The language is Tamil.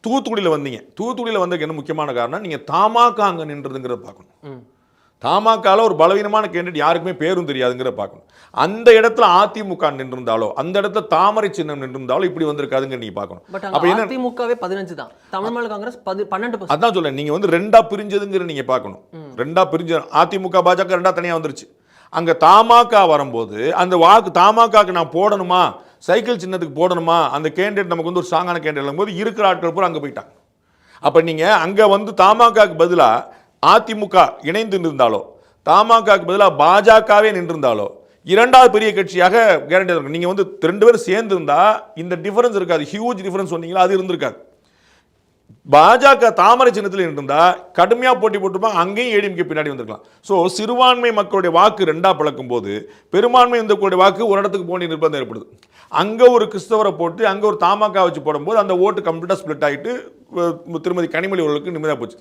தூத்துக்குடியில் வந்தீங்க. தூத்துக்குடியில் வந்ததுக்கு என்ன முக்கியமான காரணம், நீங்கள் தமாக அங்கே நின்றதுங்கிறத பார்க்கணும். தமாகல ஒரு பலவீனமான கேண்டிடேட் யாருக்குமே பேரும் தெரியாதுங்கிறத பார்க்கணும். அந்த இடத்துல அதிமுக நின்றிருந்தாலோ, அந்த இடத்துல தாமரை சின்னம் நின்றிருந்தாலோ இப்படி வந்திருக்காதுங்க நீங்க பார்க்கணும். அப்ப என்ன அதிமுகவே 15 தான், தமிழ்நாடு காங்கிரஸ் 12%. அதான் சொல்றேன், நீங்க வந்து ரெண்டா பிரிஞ்சதுங்கிற நீங்க பார்க்கணும். ரெண்டா பிரிஞ்ச அதிமுக பாஜக ரெண்டா தனியா வந்துருச்சு. அங்க தமாக வரும்போது அந்த வாக்கு தமாகக்கு நான் போடணுமா, சைக்கிள் சின்னத்துக்கு போடணுமா, அந்த கேண்டிடேட் நமக்கு வந்து ஒரு ஸ்ட்ராங்கான கேண்டிடேட் போது இருக்கிற ஆட்கள் பூரா அங்க போயிட்டாங்க. அப்ப நீங்க அங்க வந்து தமாகக்கு பதிலா அதிமுக இணைந்து நின்றாலோ, தமாகக்கு பதிலாக பாஜகவே நின்றிருந்தாலோ, இரண்டாவது பெரிய கட்சியாக கேரண்டி இருக்கும். நீங்க வந்து 2 பேரும் சேர்ந்து இருந்தா இந்த டிஃபரன்ஸ் இருக்காது, ஹியூஜ் டிஃபரன்ஸ் சொன்னீங்களா, அது இருந்திருக்காது. பாஜக தாமரை சின்னத்தில் இருந்தா கடுமையா போட்டி போட்டுப்பாங்க, அங்கேயும் ஏடிஎம்கே பின்னாடி வந்திருக்கலாம். ஸோ சிறுபான்மை மக்களுடைய வாக்கு ரெண்டா பழக்கும் போது பெரும்பான்மை இந்த வாக்கு ஒரு இடத்துக்கு போன நிர்பந்தம் ஏற்படுது. அங்க ஒரு கிறிஸ்தவரை போட்டு அங்க ஒரு தமாக வச்சு போடும்போது அந்த ஓட்டு கம்ப்ளீட்டா ஸ்பிளிட் ஆகிட்டு திருமதி கனிமொழி அவர்களுக்கு நிம்மதியாக போச்சு.